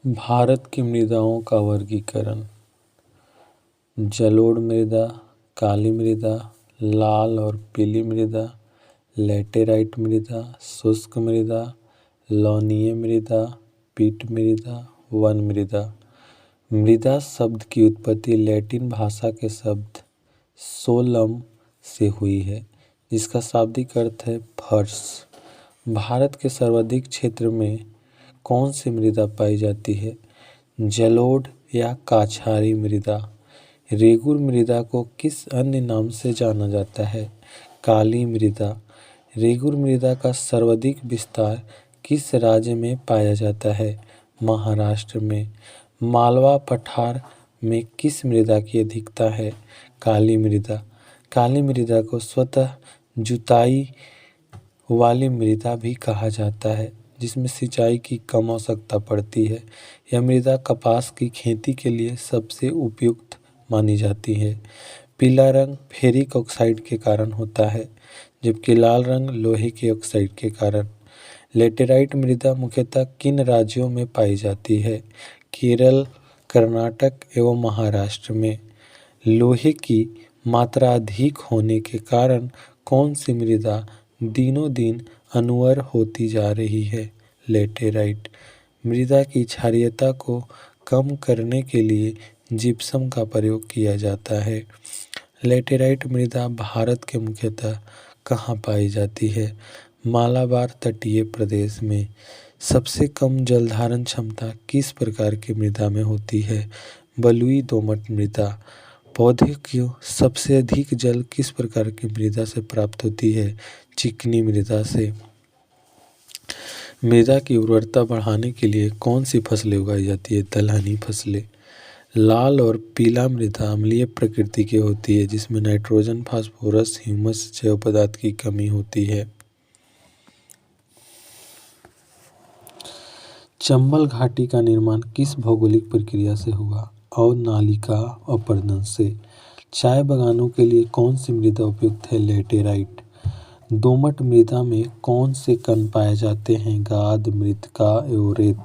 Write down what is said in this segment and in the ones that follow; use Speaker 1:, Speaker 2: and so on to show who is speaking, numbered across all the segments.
Speaker 1: भारत की मृदाओं का वर्गीकरण। जलोढ़ मृदा, काली मृदा, लाल और पीली मृदा, लैटेराइट मृदा, शुष्क मृदा, लवणीय मृदा, पीट मृदा, वन मृदा। मृदा शब्द की उत्पत्ति लैटिन भाषा के शब्द सोलम से हुई है, जिसका शाब्दिक अर्थ है फर्श। भारत के सर्वाधिक क्षेत्र में कौन सी मृदा पाई जाती है? जलोढ़ या काछारी मृदा। रेगुर मृदा को किस अन्य नाम से जाना जाता है? काली मृदा। रेगुर मृदा का सर्वाधिक विस्तार किस राज्य में पाया जाता है? महाराष्ट्र में। मालवा पठार में किस मृदा की अधिकता है? काली मृदा। काली मृदा को स्वतः जुताई वाली मृदा भी कहा जाता है, जिसमें सिंचाई की कम आवश्यकता पड़ती है। यह मृदा कपास की खेती के लिए सबसे उपयुक्त मानी जाती है। पीला रंग फेरिक ऑक्साइड के कारण होता है, जबकि लाल रंग लोहे के ऑक्साइड के कारण। लेटेराइट मृदा मुख्यतः किन राज्यों में पाई जाती है? केरल, कर्नाटक एवं महाराष्ट्र में। लोहे की मात्रा अधिक होने के कारण कौन सी मृदा दिनों दिन अनुअर होती जा रही है? लेटेराइट। मृदा की क्षारीयता को कम करने के लिए जिप्सम का प्रयोग किया जाता है। लेटेराइट मृदा भारत के मुख्यतः कहाँ पाई जाती है? मालाबार तटीय प्रदेश में। सबसे कम जलधारण क्षमता किस प्रकार की मृदा में होती है? बलुई दोमट मृदा। पौधे को सबसे अधिक जल किस प्रकार की मृदा से प्राप्त होती है? चिकनी मृदा से। मृदा की उर्वरता बढ़ाने के लिए कौन सी फसलें उगाई जाती है? दलहनी फसलें। लाल और पीला मृदा अम्लीय प्रकृति की होती है, जिसमें नाइट्रोजन, फास्फोरस, ह्यूमस जैव पदार्थ की कमी होती है। चंबल घाटी का निर्माण किस भौगोलिक प्रक्रिया से हुआ? अवनालिका अपरदन से। चाय बागानों के लिए कौन सी मृदा उपयुक्त है? लेटेराइट। दोमट मृदा में कौन से कण पाए जाते हैं? गाद, मृत्तिका एवं रेत।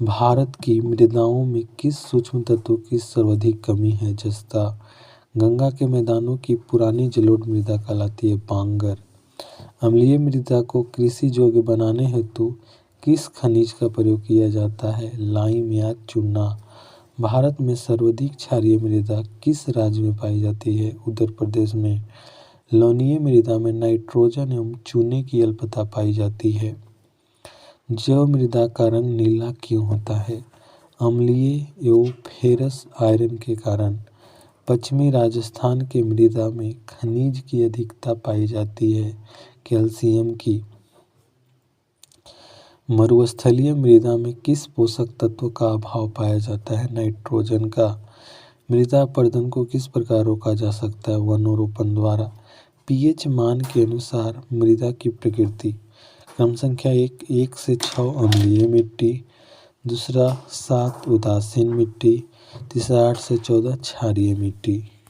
Speaker 1: भारत की मृदाओं में किस सूक्ष्म तत्व की सर्वाधिक कमी है? जस्ता। गंगा के मैदानों की पुरानी जलोढ़ मृदा कहलाती है बांगर। अम्लीय मृदा को कृषि योग्य बनाने हेतु किस खनिज का प्रयोग किया जाता है? लाइम या चूना। भारत में सर्वाधिक क्षारीय मृदा किस राज्य में पाई जाती है? उत्तर प्रदेश में। लवणीय मृदा में नाइट्रोजन एवं चूने की अल्पता पाई जाती है। जैव मृदा का रंग नीला क्यों होता है? अम्लीय एवं फेरस आयरन के कारण। पश्चिमी राजस्थान के मृदा में खनिज की अधिकता पाई जाती है, कैल्शियम की। मरुस्थलीय मृदा में किस पोषक तत्व का अभाव पाया जाता है? नाइट्रोजन का। मृदा अपरदन को किस प्रकार रोका जा सकता है? वनोरोपण द्वारा। पीएच मान के अनुसार मृदा की प्रकृति। क्रम संख्या 1 से 6 अम्लीय मिट्टी, दूसरा 7 उदासीन मिट्टी, तीसरा 8 से 14 क्षारीय मिट्टी।